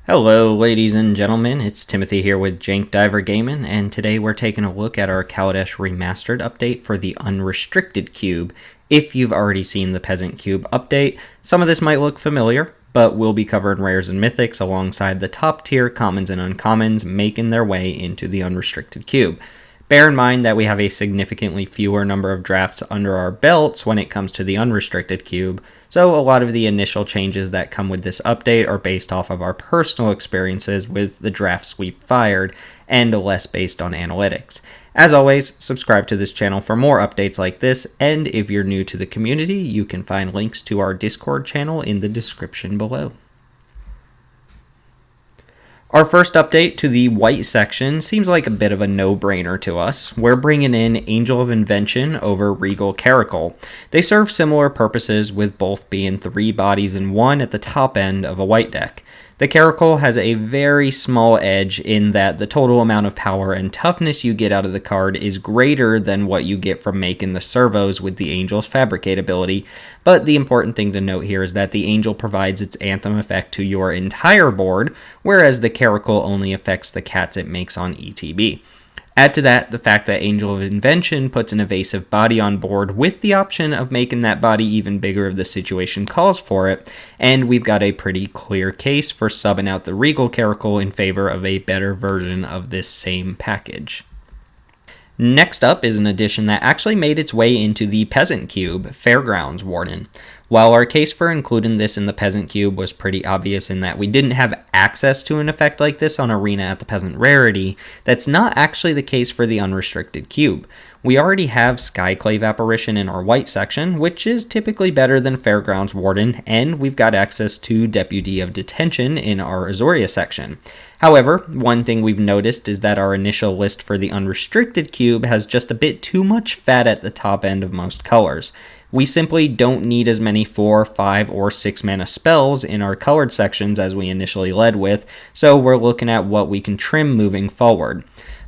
Hello, ladies and gentlemen. It's Timothy here with Jank Diver Gaming, and today we're taking a look at our Kaladesh Remastered update for the Unrestricted Cube. If you've already seen the Peasant Cube update, some of this might look familiar, but we'll be covering rares and mythics alongside the top tier commons and uncommons making their way into the Unrestricted Cube. Bear in mind that we have a significantly fewer number of drafts under our belts when it comes to the Unrestricted Cube, so a lot of the initial changes that come with this update are based off of our personal experiences with the drafts we've fired, and less based on analytics. As always, subscribe to this channel for more updates like this, and if you're new to the community, you can find links to our Discord channel in the description below. Our first update to the white section seems like a bit of a no-brainer to us. We're bringing in Angel of Invention over Regal Caracal. They serve similar purposes, with both being 3 bodies in 1 at the top end of a white deck. The Caracal has a very small edge in that the total amount of power and toughness you get out of the card is greater than what you get from making the servos with the Angel's Fabricate ability, but the important thing to note here is that the Angel provides its Anthem effect to your entire board, whereas the Caracal only affects the cats it makes on ETB. Add to that the fact that Angel of Invention puts an evasive body on board with the option of making that body even bigger if the situation calls for it, and we've got a pretty clear case for subbing out the Regal Caracal in favor of a better version of this same package. Next up is an addition that actually made its way into the Peasant Cube, Fairgrounds Warden. While our case for including this in the Peasant Cube was pretty obvious in that we didn't have access to an effect like this on Arena at the Peasant Rarity, that's not actually the case for the Unrestricted Cube. We already have Skyclave Apparition in our white section, which is typically better than Fairgrounds Warden, and we've got access to Deputy of Detention in our Azuria section. However, one thing we've noticed is that our initial list for the Unrestricted Cube has just a bit too much fat at the top end of most colors. We simply don't need as many 4, 5, or 6 mana spells in our colored sections as we initially led with, so we're looking at what we can trim moving forward.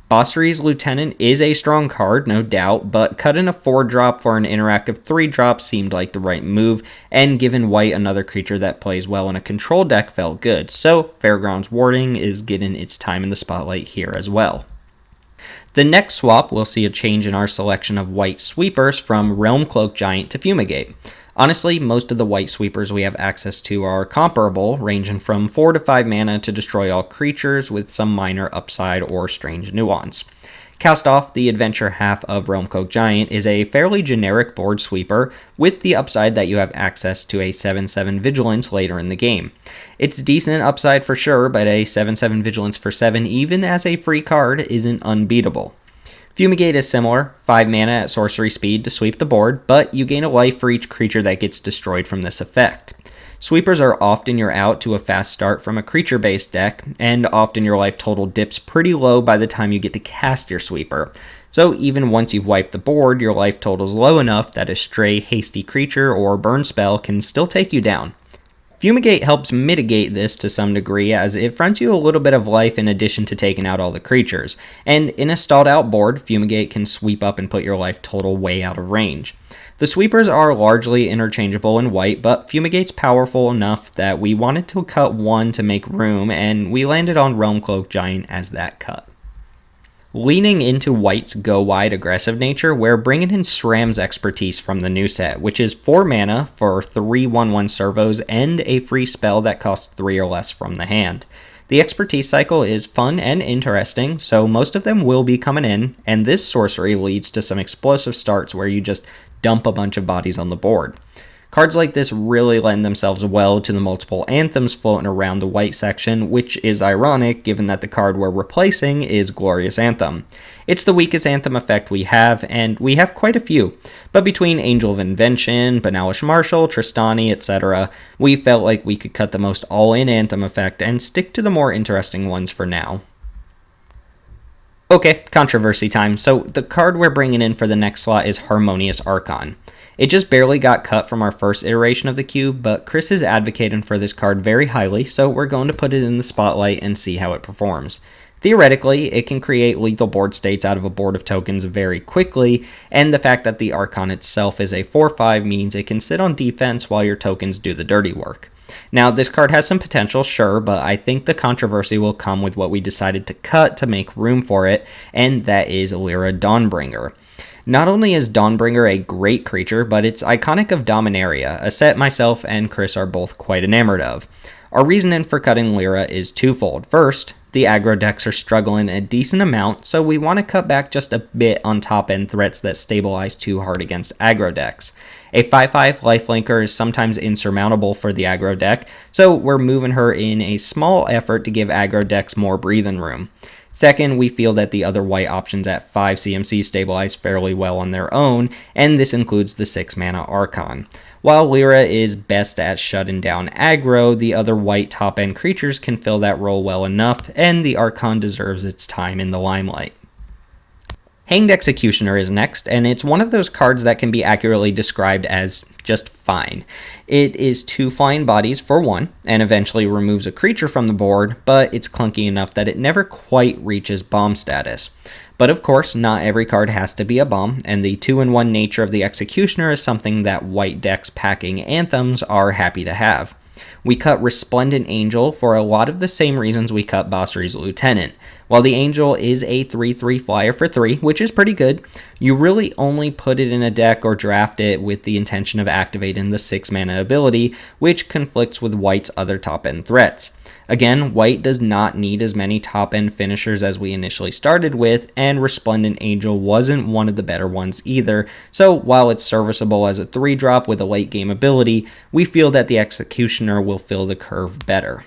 Bossery's Lieutenant is a strong card, no doubt, but cutting a 4-drop for an interactive 3-drop seemed like the right move, and giving white another creature that plays well in a control deck felt good, so Fairgrounds Warding is getting its time in the spotlight here as well. The next swap will see a change in our selection of white sweepers from Realmcloak Giant to Fumigate. Honestly, most of the white sweepers we have access to are comparable, ranging from 4 to 5 mana to destroy all creatures with some minor upside or strange nuance. Cast Off, the adventure half of Realmcloak Giant, is a fairly generic board sweeper with the upside that you have access to a 7/7 Vigilance later in the game. It's decent upside for sure, but a 7/7 Vigilance for 7 even as a free card isn't unbeatable. Fumigate is similar, 5 mana at sorcery speed to sweep the board, but you gain a life for each creature that gets destroyed from this effect. Sweepers are often your out to a fast start from a creature-based deck, and often your life total dips pretty low by the time you get to cast your sweeper. So even once you've wiped the board, your life total is low enough that a stray hasty creature or burn spell can still take you down. Fumigate helps mitigate this to some degree, as it fronts you a little bit of life in addition to taking out all the creatures, and in a stalled out board, Fumigate can sweep up and put your life total way out of range. The sweepers are largely interchangeable in white, but Fumigate's powerful enough that we wanted to cut one to make room, and we landed on Realmcloak Giant as that cut. Leaning into white's go-wide aggressive nature, we're bringing in SRAM's expertise from the new set, which is 4 mana for 3 1/1 servos and a free spell that costs 3 or less from the hand. The expertise cycle is fun and interesting, so most of them will be coming in, and this sorcery leads to some explosive starts where you just dump a bunch of bodies on the board. Cards like this really lend themselves well to the multiple anthems floating around the white section, which is ironic given that the card we're replacing is Glorious Anthem. It's the weakest anthem effect we have, and we have quite a few, but between Angel of Invention, Banalish Marshal, Tristani, etc., we felt like we could cut the most all-in anthem effect and stick to the more interesting ones for now. Okay, controversy time. So the card we're bringing in for the next slot is Harmonious Archon. It just barely got cut from our first iteration of the cube, but Chris is advocating for this card very highly, so we're going to put it in the spotlight and see how it performs. Theoretically, it can create lethal board states out of a board of tokens very quickly, and the fact that the Archon itself is a 4/5 means it can sit on defense while your tokens do the dirty work. Now, this card has some potential, sure, but I think the controversy will come with what we decided to cut to make room for it, and that is Lyra Dawnbringer. Not only is Dawnbringer a great creature, but it's iconic of Dominaria, a set myself and Chris are both quite enamored of. Our reasoning for cutting Lyra is twofold. First, the aggro decks are struggling a decent amount, so we want to cut back just a bit on top-end threats that stabilize too hard against aggro decks. A 5/5 lifelinker is sometimes insurmountable for the aggro deck, so we're moving her in a small effort to give aggro decks more breathing room. Second, we feel that the other white options at 5 CMC stabilize fairly well on their own, and this includes the 6-mana Archon. While Lyra is best at shutting down aggro, the other white top-end creatures can fill that role well enough, and the Archon deserves its time in the limelight. Hanged Executioner is next, and it's one of those cards that can be accurately described as just fine. It is 2 flying bodies for 1, and eventually removes a creature from the board, but it's clunky enough that it never quite reaches bomb status. But of course, not every card has to be a bomb, and the 2-in-1 nature of the Executioner is something that white decks packing Anthems are happy to have. We cut Resplendent Angel for a lot of the same reasons we cut Basri's Lieutenant. While the Angel is a 3/3 flyer for 3, which is pretty good, you really only put it in a deck or draft it with the intention of activating the 6-mana ability, which conflicts with white's other top-end threats. Again, white does not need as many top-end finishers as we initially started with, and Resplendent Angel wasn't one of the better ones either, so while it's serviceable as a 3-drop with a late-game ability, we feel that the Executioner will fill the curve better.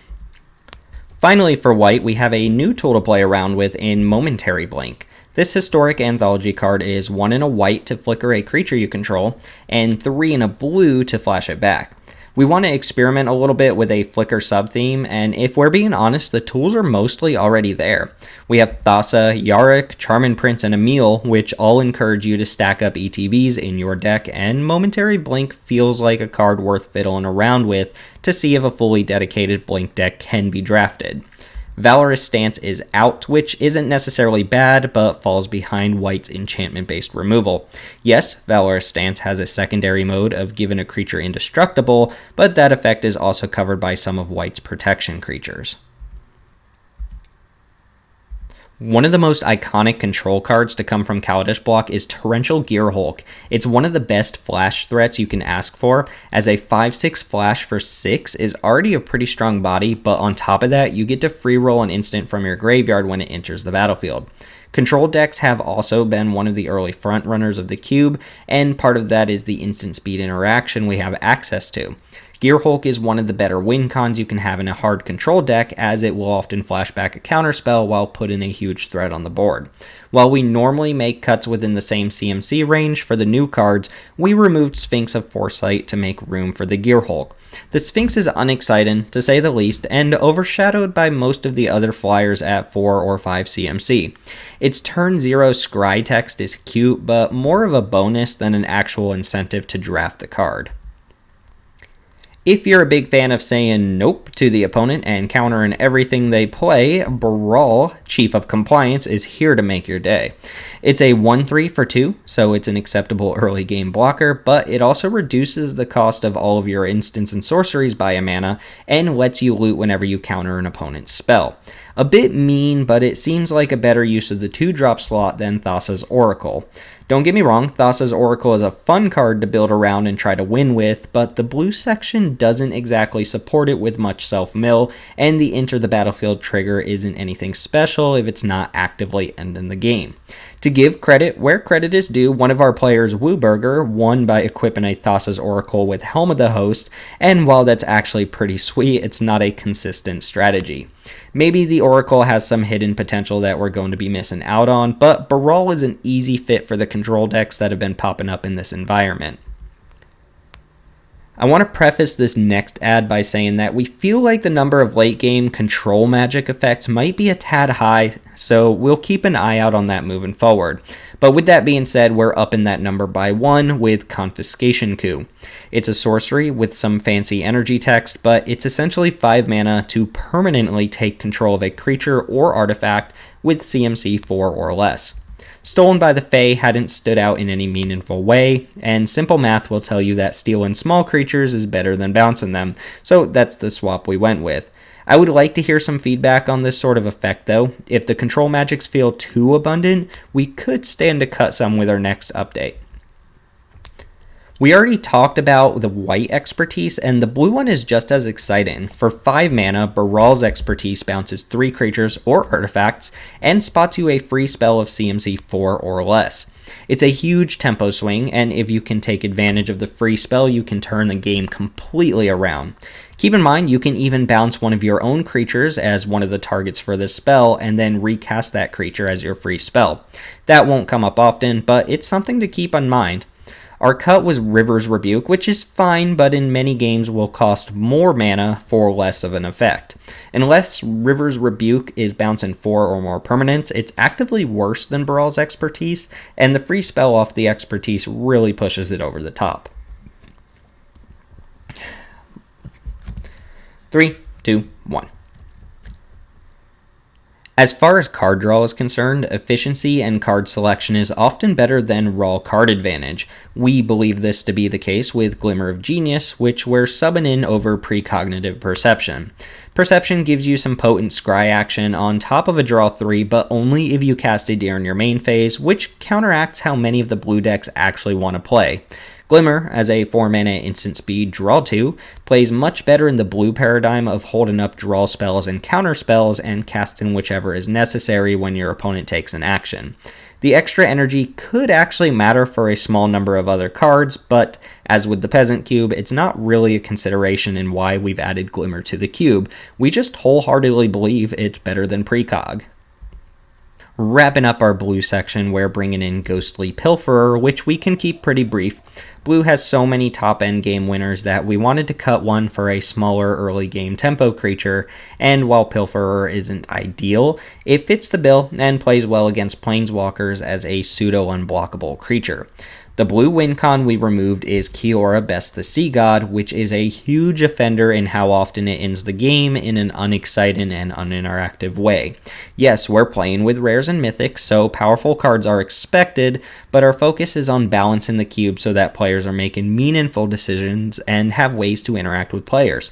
Finally, for white, we have a new tool to play around with in Momentary Blink. This historic anthology card is 1 in a white to flicker a creature you control, and 3 in a blue to flash it back. We want to experiment a little bit with a flicker sub-theme, and if we're being honest, the tools are mostly already there. We have Thassa, Yarok, Charming Prince, and Emil, which all encourage you to stack up ETBs in your deck, and Momentary Blink feels like a card worth fiddling around with to see if a fully dedicated Blink deck can be drafted. Valorous Stance is out, which isn't necessarily bad, but falls behind white's enchantment-based removal. Yes, Valorous Stance has a secondary mode of giving a creature indestructible, but that effect is also covered by some of white's protection creatures. One of the most iconic control cards to come from Kaladesh block is Torrential Gearhulk. It's one of the best flash threats you can ask for, as a 5/6 flash for 6 is already a pretty strong body, but on top of that, you get to free roll an instant from your graveyard when it enters the battlefield. Control decks have also been one of the early front runners of the cube, and part of that is the instant speed interaction we have access to. Gearhulk is one of the better win cons you can have in a hard control deck, as it will often flash back a counterspell while putting a huge threat on the board. While we normally make cuts within the same CMC range for the new cards, we removed Sphinx of Foresight to make room for the Gearhulk. The Sphinx is unexciting, to say the least, and overshadowed by most of the other flyers at 4 or 5 CMC. Its turn 0 scry text is cute, but more of a bonus than an actual incentive to draft the card. If you're a big fan of saying nope to the opponent and countering everything they play, Brawl, Chief of Compliance, is here to make your day. It's a 1/3 for 2, so it's an acceptable early game blocker, but it also reduces the cost of all of your instants and sorceries by a mana, and lets you loot whenever you counter an opponent's spell. A bit mean, but it seems like a better use of the 2-drop slot than Thassa's Oracle. Don't get me wrong, Thassa's Oracle is a fun card to build around and try to win with, but the blue section doesn't exactly support it with much self-mill, and the enter the battlefield trigger isn't anything special if it's not actively ending the game. To give credit where credit is due, one of our players, Wooburger, won by equipping a Thassa's Oracle with Helm of the Host, and while that's actually pretty sweet, it's not a consistent strategy. Maybe the Oracle has some hidden potential that we're going to be missing out on, but Baral is an easy fit for the control decks that have been popping up in this environment. I want to preface this next ad by saying that we feel like the number of late game control magic effects might be a tad high, so we'll keep an eye out on that moving forward. But with that being said, we're upping that number by 1 with Confiscation Coup. It's a sorcery with some fancy energy text, but it's essentially 5 mana to permanently take control of a creature or artifact with CMC 4 or less. Stolen by the Fae hadn't stood out in any meaningful way, and simple math will tell you that stealing small creatures is better than bouncing them, so that's the swap we went with. I would like to hear some feedback on this sort of effect though. If the control magics feel too abundant, we could stand to cut some with our next update. We already talked about the white expertise, and the blue one is just as exciting. For 5 mana, Baral's expertise bounces 3 creatures or artifacts, and spots you a free spell of CMC 4 or less. It's a huge tempo swing, and if you can take advantage of the free spell, you can turn the game completely around. Keep in mind, you can even bounce one of your own creatures as one of the targets for this spell, and then recast that creature as your free spell. That won't come up often, but it's something to keep in mind. Our cut was River's Rebuke, which is fine, but in many games will cost more mana for less of an effect. Unless River's Rebuke is bouncing 4 or more permanents, it's actively worse than Baral's expertise, and the free spell off the expertise really pushes it over the top. 3, 2, 1. As far as card draw is concerned, efficiency and card selection is often better than raw card advantage. We believe this to be the case with Glimmer of Genius, which we're subbing in over precognitive perception. Perception gives you some potent scry action on top of a draw 3, but only if you cast it during your main phase, which counteracts how many of the blue decks actually want to play. Glimmer, as a 4 mana instant speed draw 2, plays much better in the blue paradigm of holding up draw spells and counter spells and casting whichever is necessary when your opponent takes an action. The extra energy could actually matter for a small number of other cards, but as with the Peasant Cube, it's not really a consideration in why we've added Glimmer to the cube. We just wholeheartedly believe it's better than precog. Wrapping up our blue section, we're bringing in Ghostly Pilferer, which we can keep pretty brief. Blue has so many top end game winners that we wanted to cut one for a smaller early game tempo creature, and while Pilferer isn't ideal, it fits the bill and plays well against planeswalkers as a pseudo unblockable creature. The blue win con we removed is Kiora Best the Sea God, which is a huge offender in how often it ends the game in an unexciting and uninteractive way. Yes, we're playing with rares and mythics, so powerful cards are expected, but our focus is on balancing the cube so that players are making meaningful decisions and have ways to interact with players.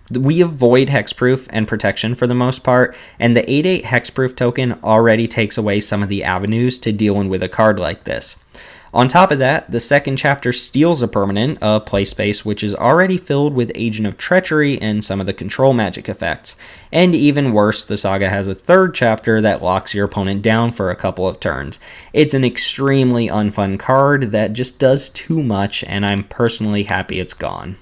We avoid hexproof and protection for the most part, and the 8/8 hexproof token already takes away some of the avenues to dealing with a card like this. On top of that, the second chapter steals a permanent, a play space which is already filled with Agent of Treachery and some of the control magic effects. And even worse, the saga has a third chapter that locks your opponent down for a couple of turns. It's an extremely unfun card that just does too much, and I'm personally happy it's gone.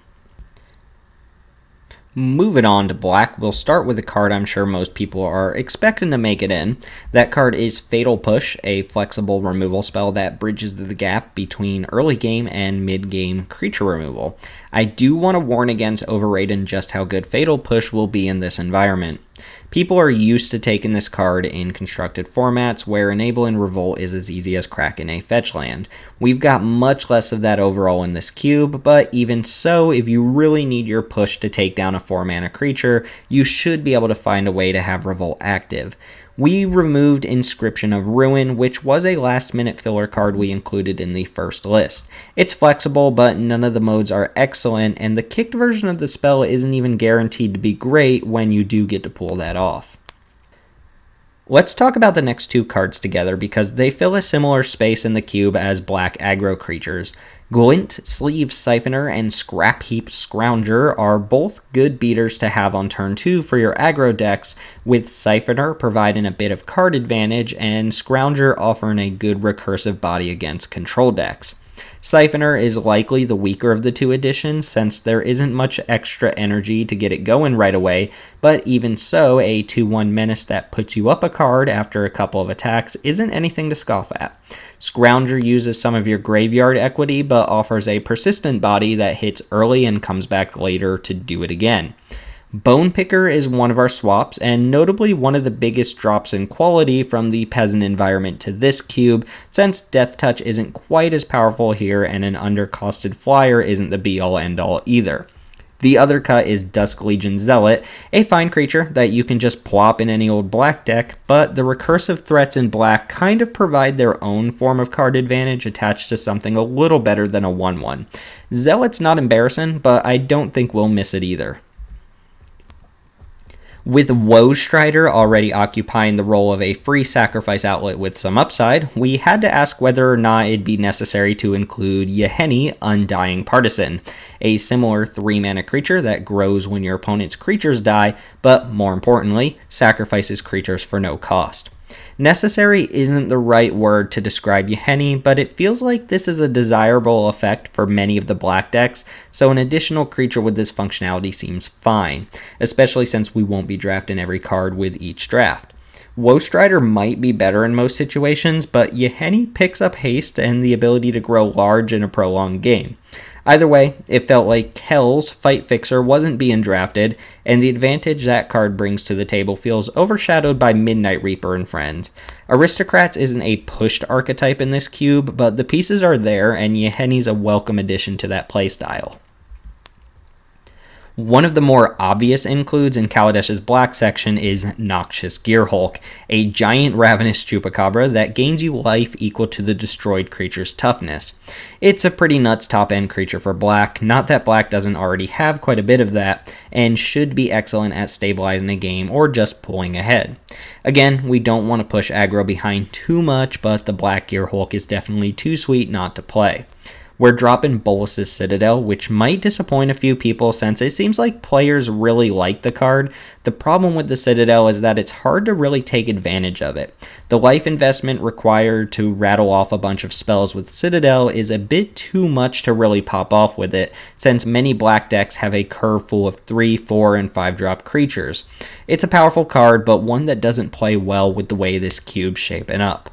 Moving on to black, we'll start with a card I'm sure most people are expecting to make it in. That card is Fatal Push, a flexible removal spell that bridges the gap between early game and mid game creature removal. I do want to warn against overrating just how good Fatal Push will be in this environment. People are used to taking this card in constructed formats where enabling Revolt is as easy as cracking a fetch land. We've got much less of that overall in this cube, but even so, if you really need your push to take down a 4-mana creature, you should be able to find a way to have Revolt active. We removed Inscription of Ruin, which was a last-minute filler card we included in the first list. It's flexible, but none of the modes are excellent, and the kicked version of the spell isn't even guaranteed to be great when you do get to pull that off. Let's talk about the next two cards together because they fill a similar space in the cube as black aggro creatures. Glint, Sleeve Siphoner, and Scrap Heap Scrounger are both good beaters to have on turn 2 for your aggro decks, with Siphoner providing a bit of card advantage and Scrounger offering a good recursive body against control decks. Siphoner is likely the weaker of the two additions since there isn't much extra energy to get it going right away, but even so, a 2/1 menace that puts you up a card after a couple of attacks isn't anything to scoff at. Scrounger uses some of your graveyard equity but offers a persistent body that hits early and comes back later to do it again. Bone Picker is one of our swaps, and notably one of the biggest drops in quality from the Peasant environment to this cube, since Death Touch isn't quite as powerful here and an undercosted flyer isn't the be-all end-all either. The other cut is Dusk Legion Zealot, a fine creature that you can just plop in any old black deck, but the recursive threats in black kind of provide their own form of card advantage attached to something a little better than a 1/1. Zealot's not embarrassing, but I don't think we'll miss it either. With Woe Strider already occupying the role of a free sacrifice outlet with some upside, we had to ask whether or not it'd be necessary to include Yahenni, Undying Partisan, a similar 3-mana creature that grows when your opponent's creatures die, but more importantly, sacrifices creatures for no cost. Necessary isn't the right word to describe Yahenni, but it feels like this is a desirable effect for many of the black decks, so an additional creature with this functionality seems fine, especially since we won't be drafting every card with each draft. Woe Strider might be better in most situations, but Yahenni picks up haste and the ability to grow large in a prolonged game. Either way, it felt like Kel's Fight Fixer wasn't being drafted, and the advantage that card brings to the table feels overshadowed by Midnight Reaper and friends. Aristocrats isn't a pushed archetype in this cube, but the pieces are there, and Yahenni's a welcome addition to that playstyle. One of the more obvious includes in Kaladesh's black section is Noxious Gearhulk, a giant ravenous chupacabra that gains you life equal to the destroyed creature's toughness. It's a pretty nuts top-end creature for black, not that black doesn't already have quite a bit of that, and should be excellent at stabilizing a game or just pulling ahead. Again, we don't want to push aggro behind too much, but the black Gearhulk is definitely too sweet not to play. We're dropping Bolus's Citadel, which might disappoint a few people since it seems like players really like the card. The problem with the Citadel is that it's hard to really take advantage of it. The life investment required to rattle off a bunch of spells with Citadel is a bit too much to really pop off with it, since many black decks have a curve full of 3, 4, and 5 drop creatures. It's a powerful card, but one that doesn't play well with the way this cube's shaping up.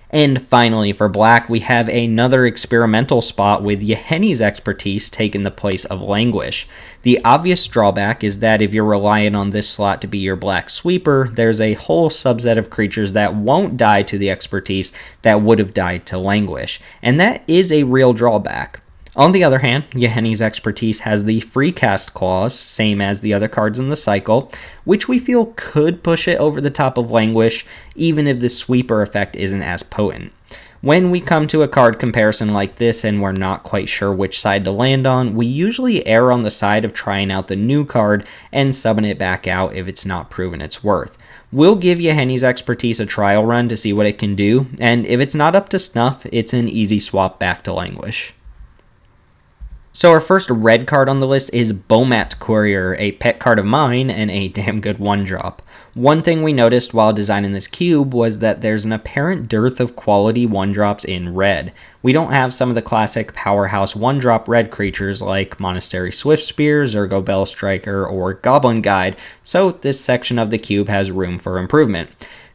And finally, for black, we have another experimental spot with Yahenni's expertise taking the place of Languish. The obvious drawback is that if you're relying on this slot to be your black sweeper, there's a whole subset of creatures that won't die to the expertise that would have died to Languish, and that is a real drawback. On the other hand, Yahenni's expertise has the free cast clause, same as the other cards in the cycle, which we feel could push it over the top of Languish, even if the sweeper effect isn't as potent. When we come to a card comparison like this and we're not quite sure which side to land on, we usually err on the side of trying out the new card and subbing it back out if it's not proven its worth. We'll give Yahenni's expertise a trial run to see what it can do, and if it's not up to snuff, it's an easy swap back to Languish. So our first red card on the list is Bomat Courier, a pet card of mine and a damn good 1-drop. One thing we noticed while designing this cube was that there's an apparent dearth of quality 1-drops in red. We don't have some of the classic powerhouse 1-drop red creatures like Monastery Swiftspear, Zurgo Bellstriker, or Goblin Guide, so this section of the cube has room for improvement.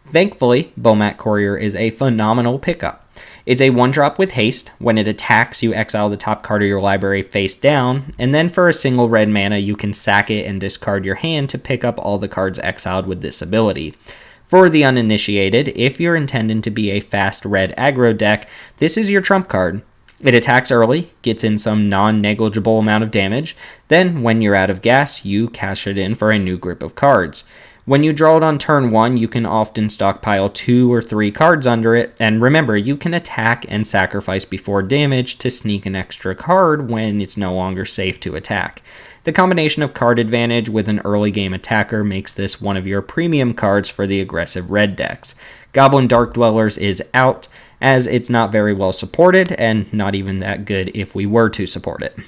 Thankfully, Bomat Courier is a phenomenal pickup. It's a 1-drop with haste. When it attacks, you exile the top card of your library face down, and then for a single red mana, you can sack it and discard your hand to pick up all the cards exiled with this ability. For the uninitiated, if you're intending to be a fast red aggro deck, this is your trump card. It attacks early, gets in some non-negligible amount of damage, then when you're out of gas, you cash it in for a new grip of cards. When you draw it on turn 1, you can often stockpile 2 or 3 cards under it, and remember, you can attack and sacrifice before damage to sneak an extra card when it's no longer safe to attack. The combination of card advantage with an early game attacker makes this one of your premium cards for the aggressive red decks. Goblin Dark Dwellers is out, as it's not very well supported, and not even that good if we were to support it.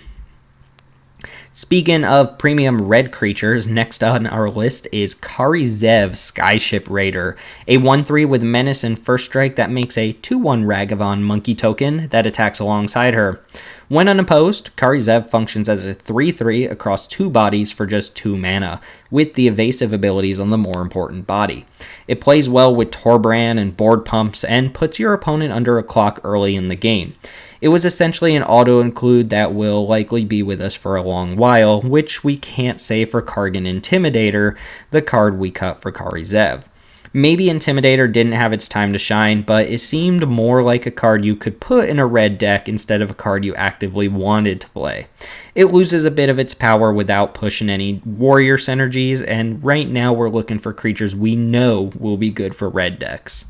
Speaking of premium red creatures, next on our list is Kari Zev, Skyship Raider, a 1/3 with menace and first strike that makes a 2/1 Ragavan monkey token that attacks alongside her. When unopposed, Kari Zev functions as a 3/3 across 2 bodies for just 2 mana, with the evasive abilities on the more important body. It plays well with Torbran and board pumps and puts your opponent under a clock early in the game. It was essentially an auto-include that will likely be with us for a long while, which we can't say for Kargan Intimidator, the card we cut for Kari Zev. Maybe Intimidator didn't have its time to shine, but it seemed more like a card you could put in a red deck instead of a card you actively wanted to play. It loses a bit of its power without pushing any warrior synergies, and right now we're looking for creatures we know will be good for red decks.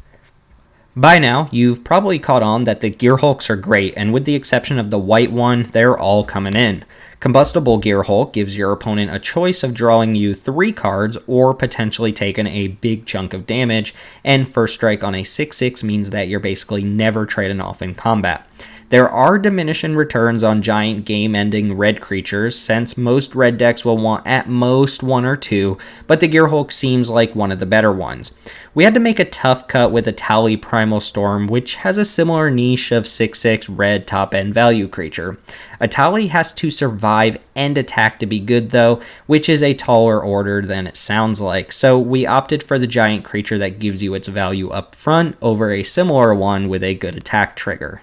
By now, you've probably caught on that the Gear Hulks are great, and with the exception of the white one, they're all coming in. Combustible Gear Hulk gives your opponent a choice of drawing you 3 cards or potentially taking a big chunk of damage, and first strike on a 6/6 means that you're basically never trading off in combat. There are diminishing returns on giant game-ending red creatures, since most red decks will want at most 1 or 2, but the Gear Hulk seems like one of the better ones. We had to make a tough cut with a Tally Primal Storm, which has a similar niche of 6/6 red top-end value creature. A Tally has to survive and attack to be good though, which is a taller order than it sounds like, so we opted for the giant creature that gives you its value up front over a similar one with a good attack trigger.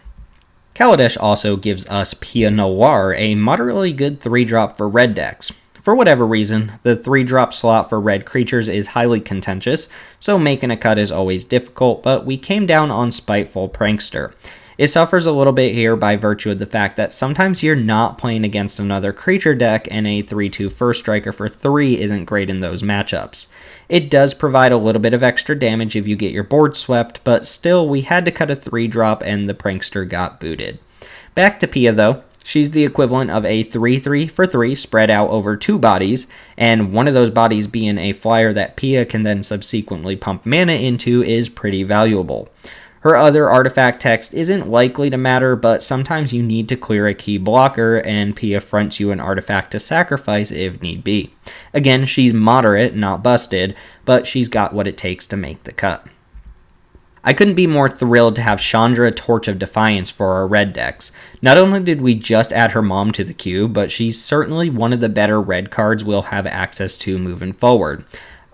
Kaladesh also gives us Pia Noir, a moderately good 3-drop for red decks. For whatever reason, the 3-drop slot for red creatures is highly contentious, so making a cut is always difficult, but we came down on Spiteful Prankster. It suffers a little bit here by virtue of the fact that sometimes you're not playing against another creature deck and a 3/2 first striker for 3 isn't great in those matchups. It does provide a little bit of extra damage if you get your board swept, but still we had to cut a 3-drop and the Prankster got booted. Back to Pia though. She's the equivalent of a 3/3 for 3 spread out over 2 bodies, and one of those bodies being a flyer that Pia can then subsequently pump mana into is pretty valuable. Her other artifact text isn't likely to matter, but sometimes you need to clear a key blocker, and Pia fronts you an artifact to sacrifice if need be. Again, she's moderate, not busted, but she's got what it takes to make the cut. I couldn't be more thrilled to have Chandra Torch of Defiance for our red decks. Not only did we just add her mom to the cube, but she's certainly one of the better red cards we'll have access to moving forward.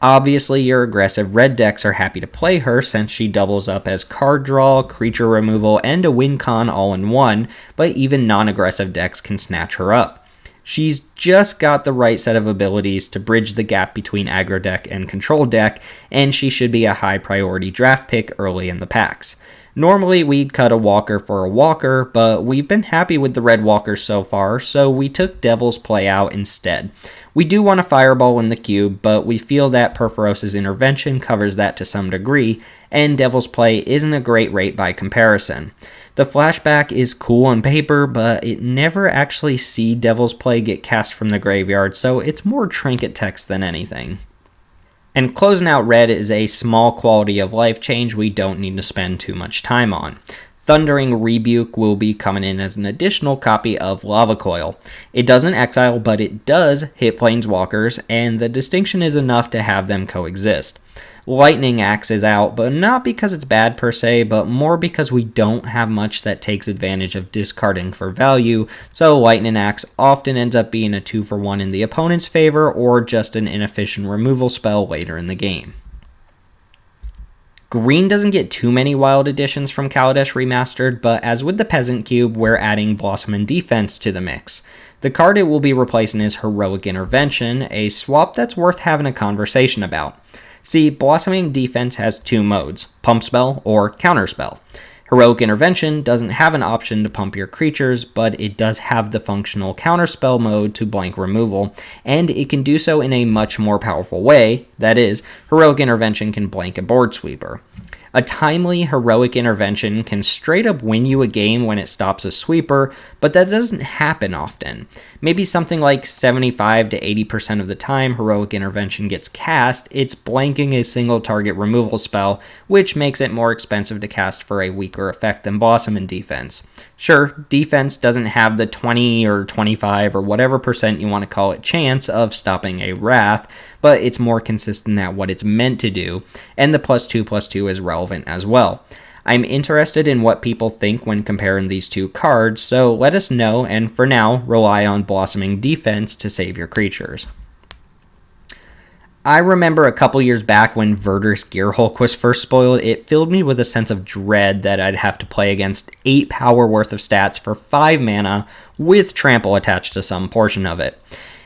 Obviously, your aggressive red decks are happy to play her since she doubles up as card draw, creature removal, and a win con all in one, but even non-aggressive decks can snatch her up. She's just got the right set of abilities to bridge the gap between aggro deck and control deck, and she should be a high priority draft pick early in the packs. Normally we'd cut a walker for a walker, but we've been happy with the red walkers so far, so we took Devil's Play out instead. We do want a fireball in the cube, but we feel that Perforos's intervention covers that to some degree, and Devil's Play isn't a great rate by comparison. The flashback is cool on paper, but it never actually see Devil's Play get cast from the graveyard, so it's more trinket text than anything. And closing out red is a small quality of life change we don't need to spend too much time on. Thundering Rebuke will be coming in as an additional copy of Lava Coil. It doesn't exile, but it does hit planeswalkers, and the distinction is enough to have them coexist. Lightning Axe is out, but not because it's bad per se, but more because we don't have much that takes advantage of discarding for value, so Lightning Axe often ends up being a 2-for-1 in the opponent's favor, or just an inefficient removal spell later in the game. Green doesn't get too many wild additions from Kaladesh Remastered, but as with the Peasant Cube, we're adding Blossom and Defense to the mix. The card it will be replacing is Heroic Intervention, a swap that's worth having a conversation about. See, Blossoming Defense has 2 modes, Pump Spell or Counter Spell. Heroic Intervention doesn't have an option to pump your creatures, but it does have the functional Counterspell mode to blank removal, and it can do so in a much more powerful way. That is, Heroic Intervention can blank a board sweeper. A timely Heroic Intervention can straight up win you a game when it stops a sweeper, but that doesn't happen often. Maybe something like 75 to 80% of the time Heroic Intervention gets cast, it's blanking a single target removal spell, which makes it more expensive to cast for a weaker effect than Blossom in Defense. Sure, Defense doesn't have the 20 or 25 or whatever percent you want to call it chance of stopping a Wrath, but it's more consistent at what it's meant to do, and the +2/+2 is relevant as well. I'm interested in what people think when comparing these two cards, so let us know, and for now, rely on Blossoming Defense to save your creatures. I remember a couple years back when Verdur's Gear Hulk was first spoiled, it filled me with a sense of dread that I'd have to play against 8 power worth of stats for 5 mana with trample attached to some portion of it.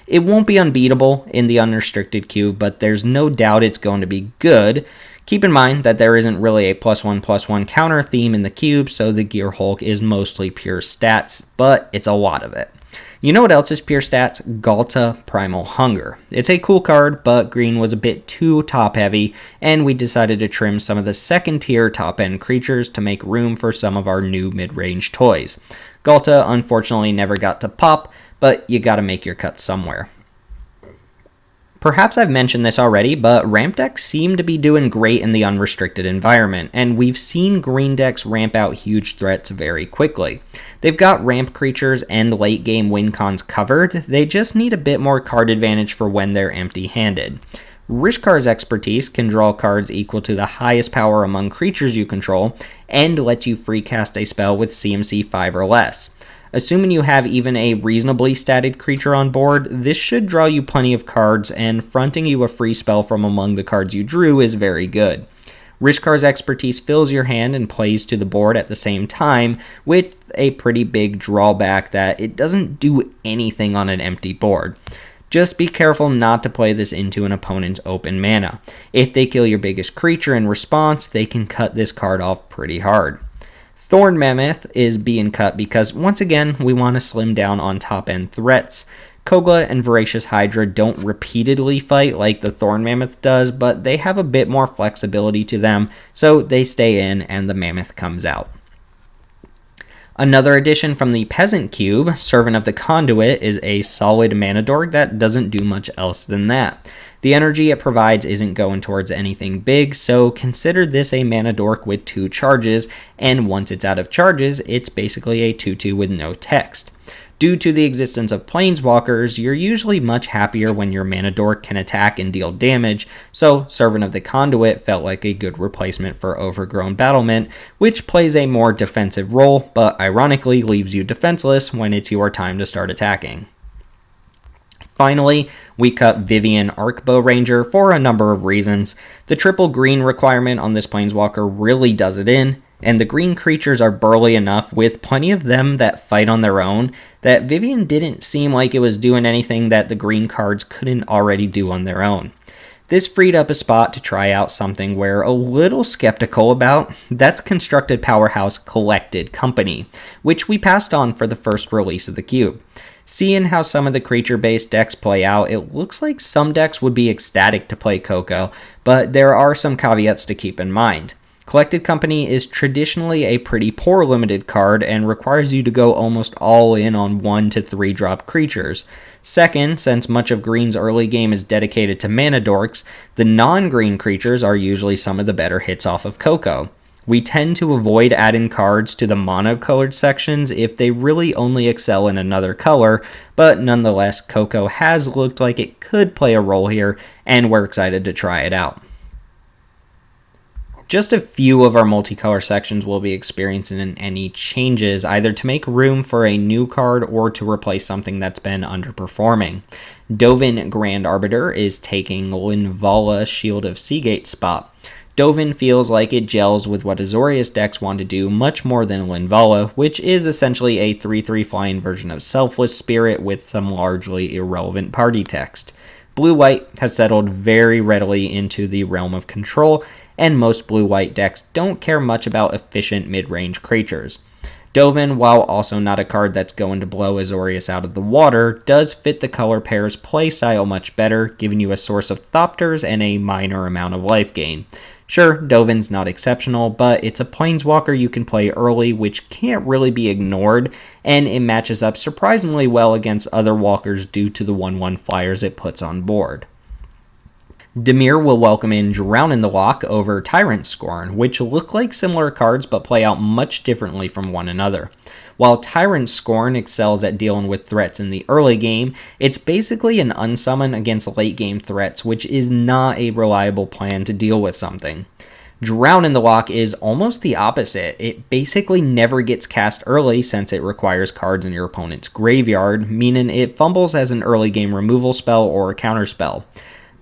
It won't be unbeatable in the Unrestricted Cube, but there's no doubt it's going to be good. Keep in mind that there isn't really a +1/+1 counter theme in the cube, so the Gear Hulk is mostly pure stats, but it's a lot of it. You know what else is pure stats? Galta Primal Hunger. It's a cool card, but green was a bit too top heavy, and we decided to trim some of the second tier top end creatures to make room for some of our new mid-range toys. Galta unfortunately never got to pop, but you gotta make your cut somewhere. Perhaps I've mentioned this already, but ramp decks seem to be doing great in the unrestricted environment, and we've seen green decks ramp out huge threats very quickly. They've got ramp creatures and late game win cons covered, they just need a bit more card advantage for when they're empty-handed. Rishkar's expertise can draw cards equal to the highest power among creatures you control, and lets you free cast a spell with CMC 5 or less. Assuming you have even a reasonably statted creature on board, this should draw you plenty of cards, and fronting you a free spell from among the cards you drew is very good. Rishkar's expertise fills your hand and plays to the board at the same time, with a pretty big drawback that it doesn't do anything on an empty board. Just be careful not to play this into an opponent's open mana. If they kill your biggest creature in response, they can cut this card off pretty hard. Thorn Mammoth is being cut because, once again, we want to slim down on top-end threats. Kogla and Voracious Hydra don't repeatedly fight like the Thorn Mammoth does, but they have a bit more flexibility to them, so they stay in and the Mammoth comes out. Another addition from the Peasant Cube, Servant of the Conduit, is a solid mana dork that doesn't do much else than that. The energy it provides isn't going towards anything big, so consider this a mana dork with 2 charges, and once it's out of charges, it's basically a 2/2 with no text. Due to the existence of planeswalkers, you're usually much happier when your mana dork can attack and deal damage, so Servant of the Conduit felt like a good replacement for Overgrown Battlement, which plays a more defensive role, but ironically leaves you defenseless when it's your time to start attacking. Finally, we cut Vivian Arcbow Ranger for a number of reasons. The triple green requirement on this planeswalker really does it in, and the green creatures are burly enough, with plenty of them that fight on their own, that Vivian didn't seem like it was doing anything that the green cards couldn't already do on their own. This freed up a spot to try out something we're a little skeptical about. That's Constructed Powerhouse Collected Company, which we passed on for the first release of the cube. Seeing how some of the creature-based decks play out, it looks like some decks would be ecstatic to play Coco, but there are some caveats to keep in mind. Collected Company is traditionally a pretty poor limited card and requires you to go almost all in on 1 to 3 drop creatures. Second, since much of green's early game is dedicated to mana dorks, the non-green creatures are usually some of the better hits off of Coco. We tend to avoid adding cards to the monocolored sections if they really only excel in another color, but nonetheless, Coco has looked like it could play a role here, and we're excited to try it out. Just a few of our multicolor sections will be experiencing any changes, either to make room for a new card or to replace something that's been underperforming. Dovin Grand Arbiter is taking Linvala Shield of Seagate spot. Dovin feels like it gels with what Azorius decks want to do much more than Linvala, which is essentially a 3/3 flying version of Selfless Spirit with some largely irrelevant party text. Blue-white has settled very readily into the realm of control, and most blue-white decks don't care much about efficient mid-range creatures. Dovin, while also not a card that's going to blow Azorius out of the water, does fit the color pair's playstyle much better, giving you a source of Thopters and a minor amount of life gain. Sure, Dovin's not exceptional, but it's a planeswalker you can play early, which can't really be ignored, and it matches up surprisingly well against other walkers due to the 1/1 flyers it puts on board. Dimir will welcome in Drown in the Loch over Tyrant Scorn, which look like similar cards but play out much differently from one another. While Tyrant Scorn excels at dealing with threats in the early game, it's basically an unsummon against late game threats, which is not a reliable plan to deal with something. Drown in the Loch is almost the opposite. It basically never gets cast early since it requires cards in your opponent's graveyard, meaning it fumbles as an early game removal spell or a counter spell.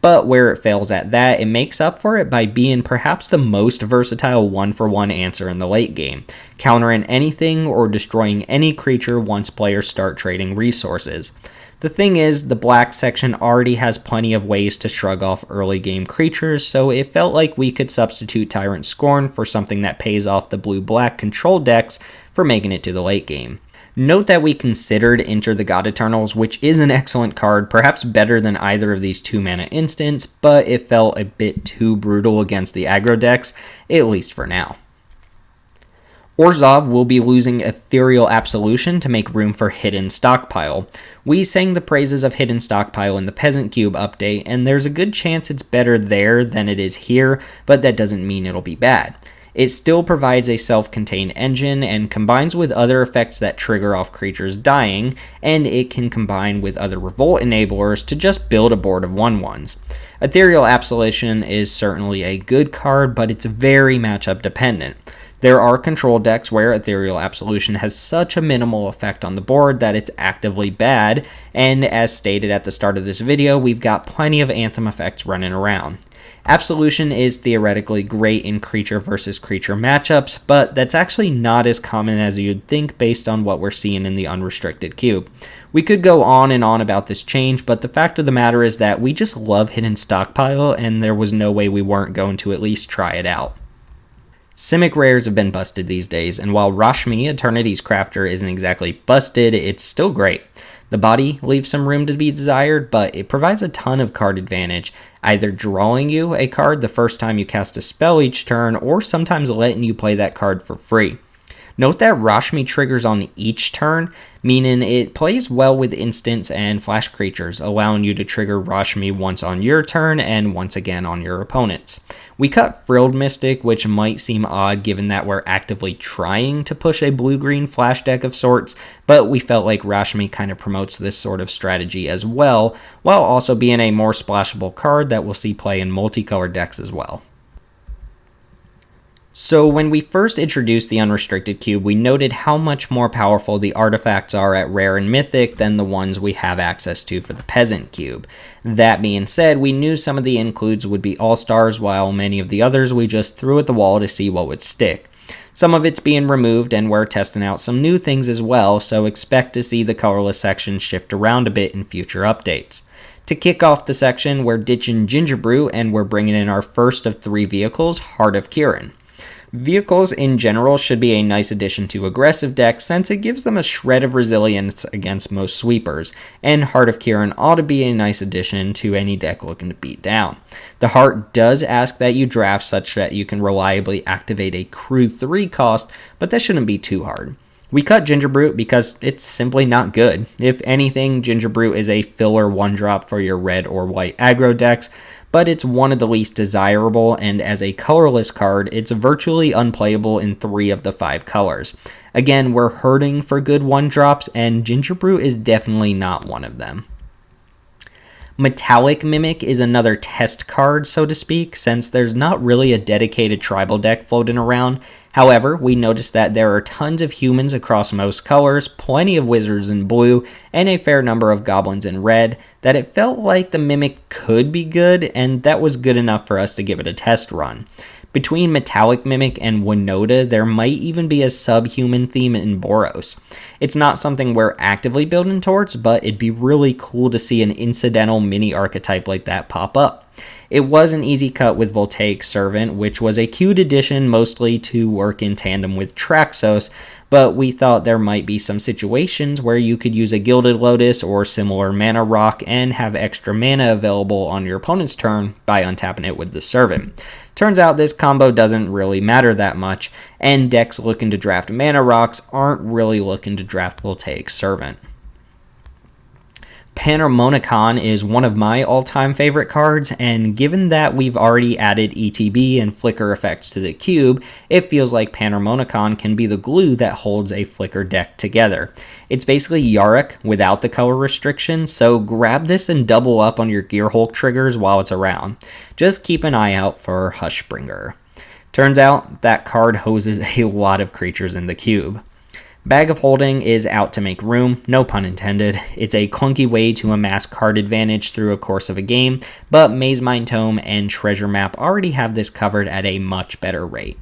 But where it fails at that, it makes up for it by being perhaps the most versatile 1-for-1 answer in the late game, countering anything or destroying any creature once players start trading resources. The thing is, the black section already has plenty of ways to shrug off early game creatures, so it felt like we could substitute Tyrant Scorn for something that pays off the blue-black control decks for making it to the late game. Note that we considered Enter the God Eternals, which is an excellent card, perhaps better than either of these 2-mana instants, but it felt a bit too brutal against the aggro decks, at least for now. Orzhov will be losing Ethereal Absolution to make room for Hidden Stockpile. We sang the praises of Hidden Stockpile in the Peasant Cube update, and there's a good chance it's better there than it is here, but that doesn't mean it'll be bad. It still provides a self-contained engine and combines with other effects that trigger off creatures dying, and it can combine with other revolt enablers to just build a board of 1/1s. Ethereal Absolution is certainly a good card, but it's very matchup dependent. There are control decks where Ethereal Absolution has such a minimal effect on the board that it's actively bad, and as stated at the start of this video, we've got plenty of Anthem effects running around. Absolution is theoretically great in creature versus creature matchups, but that's actually not as common as you'd think based on what we're seeing in the Unrestricted Cube. We could go on and on about this change, but the fact of the matter is that we just love Hidden Stockpile, and there was no way we weren't going to at least try it out. Simic rares have been busted these days, and while Rashmi, Eternity's Crafter, isn't exactly busted, it's still great. The body leaves some room to be desired, but it provides a ton of card advantage, either drawing you a card the first time you cast a spell each turn, or sometimes letting you play that card for free. Note that Rashmi triggers on each turn, meaning it plays well with instants and flash creatures, allowing you to trigger Rashmi once on your turn and once again on your opponent's. We cut Frilled Mystic, which might seem odd given that we're actively trying to push a blue-green flash deck of sorts, but we felt like Rashmi kind of promotes this sort of strategy as well, while also being a more splashable card that we'll see play in multicolored decks as well. So when we first introduced the Unrestricted Cube, we noted how much more powerful the artifacts are at Rare and Mythic than the ones we have access to for the Peasant Cube. That being said, we knew some of the includes would be all-stars, while many of the others we just threw at the wall to see what would stick. Some of it's being removed, and we're testing out some new things as well, so expect to see the colorless section shift around a bit in future updates. To kick off the section, we're ditching Gingerbrew, and we're bringing in our first of 3 vehicles, Heart of Kirin. Vehicles in general should be a nice addition to aggressive decks since it gives them a shred of resilience against most sweepers, and Heart of Kirin ought to be a nice addition to any deck looking to beat down. The Heart does ask that you draft such that you can reliably activate a crew 3 cost, but that shouldn't be too hard. We cut Gingerbrew because it's simply not good. If anything, Gingerbrew is a filler 1-drop for your red or white aggro decks, but it's one of the least desirable, and as a colorless card, it's virtually unplayable in 3 of the 5 colors. Again, we're hurting for good 1-drops, and Gingerbrew is definitely not one of them. Metallic Mimic is another test card, so to speak, since there's not really a dedicated tribal deck floating around. However, we noticed that there are tons of humans across most colors, plenty of wizards in blue, and a fair number of goblins in red, that it felt like the Mimic could be good, and that was good enough for us to give it a test run. Between Metallic Mimic and Winota, there might even be a subhuman theme in Boros. It's not something we're actively building towards, but it'd be really cool to see an incidental mini archetype like that pop up. It was an easy cut with Voltaic Servant, which was a queued addition mostly to work in tandem with Traxos, but we thought there might be some situations where you could use a Gilded Lotus or similar mana rock and have extra mana available on your opponent's turn by untapping it with the Servant. Turns out this combo doesn't really matter that much, and decks looking to draft mana rocks aren't really looking to draft Voltaic Servant. Panharmonicon is one of my all-time favorite cards, and given that we've already added ETB and flicker effects to the cube, it feels like Panharmonicon can be the glue that holds a flicker deck together. It's basically Yarok without the color restriction, so grab this and double up on your Gearhulk triggers while it's around. Just keep an eye out for Hushbringer. Turns out that card hoses a lot of creatures in the cube. Bag of Holding is out to make room, no pun intended. It's a clunky way to amass card advantage through a course of a game, but Mazemind Tome and Treasure Map already have this covered at a much better rate.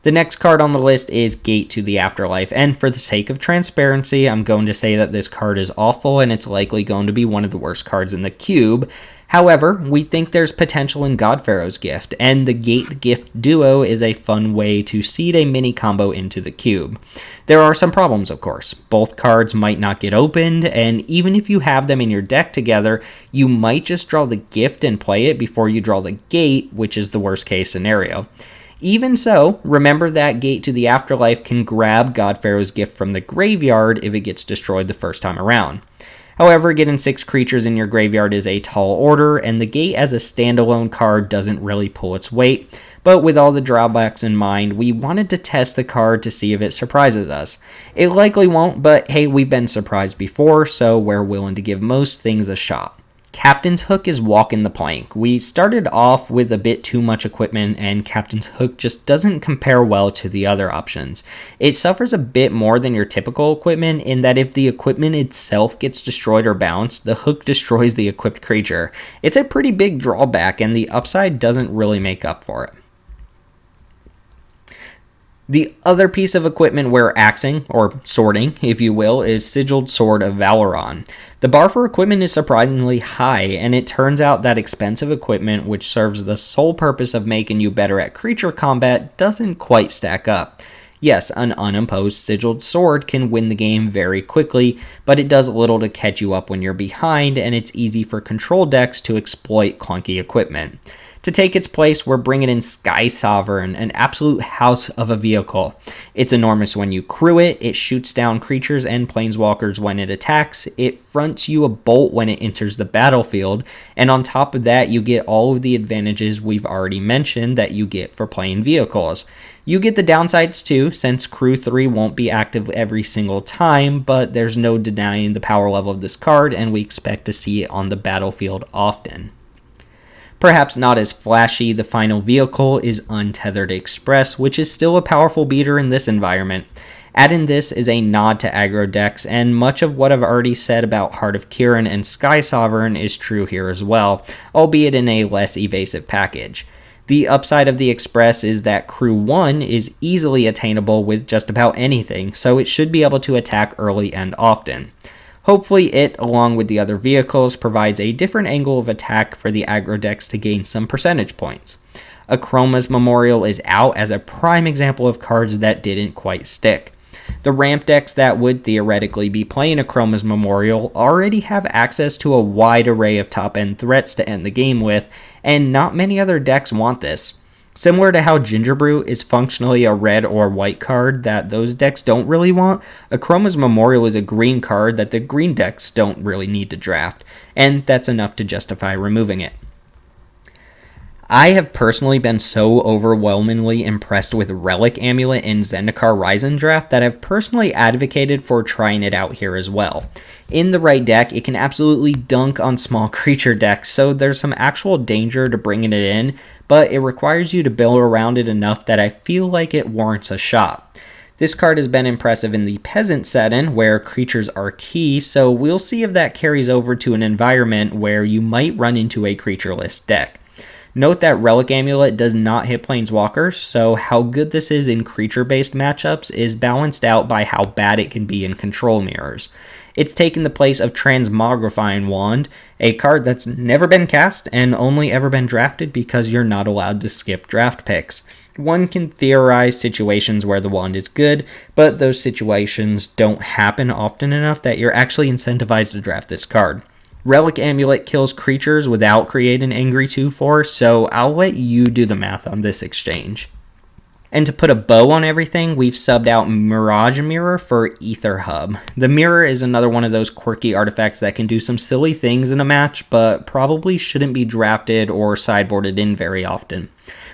The next card on the list is Gate to the Afterlife, and for the sake of transparency, I'm going to say that this card is awful and it's likely going to be one of the worst cards in the cube. However, we think there's potential in Godpharaoh's Gift, and the Gate Gift duo is a fun way to seed a mini combo into the cube. There are some problems, of course. Both cards might not get opened, and even if you have them in your deck together, you might just draw the gift and play it before you draw the gate, which is the worst case scenario. Even so, remember that Gate to the Afterlife can grab Godpharaoh's Gift from the graveyard if it gets destroyed the first time around. However, getting 6 creatures in your graveyard is a tall order, and the Gate as a standalone card doesn't really pull its weight, but with all the drawbacks in mind, we wanted to test the card to see if it surprises us. It likely won't, but hey, we've been surprised before, so we're willing to give most things a shot. Captain's Hook is walking the plank. We started off with a bit too much equipment, and Captain's Hook just doesn't compare well to the other options. It suffers a bit more than your typical equipment in that if the equipment itself gets destroyed or bounced, the hook destroys the equipped creature. It's a pretty big drawback, and the upside doesn't really make up for it. The other piece of equipment we're axing, or sorting, if you will, is Sigiled Sword of Valoron. The bar for equipment is surprisingly high, and it turns out that expensive equipment, which serves the sole purpose of making you better at creature combat, doesn't quite stack up. Yes, an unopposed Sigiled Sword can win the game very quickly, but it does little to catch you up when you're behind, and it's easy for control decks to exploit clunky equipment. To take its place, we're bringing in Sky Sovereign, an absolute house of a vehicle. It's enormous when you crew it, it shoots down creatures and planeswalkers when it attacks, it fronts you a bolt when it enters the battlefield, and on top of that, you get all of the advantages we've already mentioned that you get for playing vehicles. You get the downsides too, since Crew 3 won't be active every single time, but there's no denying the power level of this card, and we expect to see it on the battlefield often. Perhaps not as flashy, the final vehicle is Untethered Express, which is still a powerful beater in this environment. Adding this is a nod to aggro decks, and much of what I've already said about Heart of Kiran and Sky Sovereign is true here as well, albeit in a less evasive package. The upside of the Express is that Crew 1 is easily attainable with just about anything, so it should be able to attack early and often. Hopefully it, along with the other vehicles, provides a different angle of attack for the aggro decks to gain some percentage points. Akroma's Memorial is out as a prime example of cards that didn't quite stick. The ramp decks that would theoretically be playing Akroma's Memorial already have access to a wide array of top-end threats to end the game with, and not many other decks want this. Similar to how Gingerbrew is functionally a red or white card that those decks don't really want, Akroma's Memorial is a green card that the green decks don't really need to draft, and that's enough to justify removing it. I have personally been so overwhelmingly impressed with Relic Amulet in Zendikar Ryzen draft that I've personally advocated for trying it out here as well. In the right deck, it can absolutely dunk on small creature decks, so there's some actual danger to bringing it in, but it requires you to build around it enough that I feel like it warrants a shot. This card has been impressive in the Peasant setting, where creatures are key, so we'll see if that carries over to an environment where you might run into a creatureless deck. Note that Relic Amulet does not hit Planeswalkers, so how good this is in creature-based matchups is balanced out by how bad it can be in control mirrors. It's taken the place of Transmogrifying Wand, a card that's never been cast and only ever been drafted because you're not allowed to skip draft picks. One can theorize situations where the wand is good, but those situations don't happen often enough that you're actually incentivized to draft this card. Relic Amulet kills creatures without creating Angry 2/4, so I'll let you do the math on this exchange. And to put a bow on everything, we've subbed out Mirage Mirror for Ether Hub. The mirror is another one of those quirky artifacts that can do some silly things in a match, but probably shouldn't be drafted or sideboarded in very often.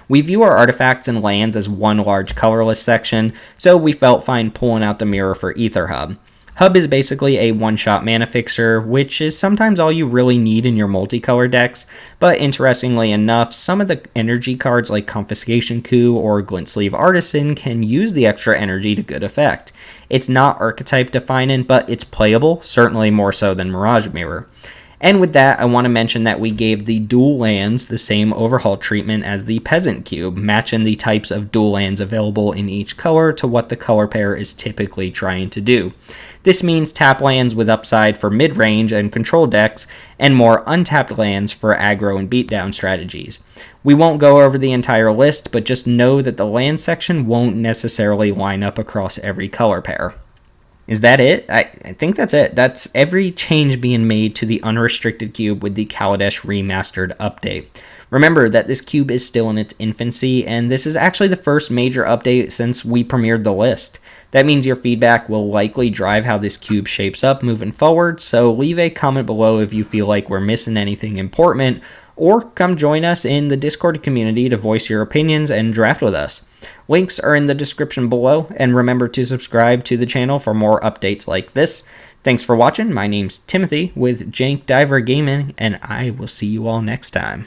We view our artifacts and lands as one large colorless section, so we felt fine pulling out the mirror for Ether Hub. Hub is basically a one-shot mana fixer, which is sometimes all you really need in your multicolor decks, but interestingly enough, some of the energy cards like Confiscation Coup or Glint Sleeve Artisan can use the extra energy to good effect. It's not archetype defining, but it's playable, certainly more so than Mirage Mirror. And with that, I want to mention that we gave the dual lands the same overhaul treatment as the Peasant Cube, matching the types of dual lands available in each color to what the color pair is typically trying to do. This means tap lands with upside for mid-range and control decks, and more untapped lands for aggro and beatdown strategies. We won't go over the entire list, but just know that the land section won't necessarily line up across every color pair. Is that it? I think that's it. That's every change being made to the Unrestricted Cube with the Kaladesh Remastered update. Remember that this cube is still in its infancy, and this is actually the first major update since we premiered the list. That means your feedback will likely drive how this cube shapes up moving forward, so leave a comment below if you feel like we're missing anything important, or come join us in the Discord community to voice your opinions and draft with us. Links are in the description below, and remember to subscribe to the channel for more updates like this. Thanks for watching. My name's Timothy with Jank Diver Gaming, and I will see you all next time.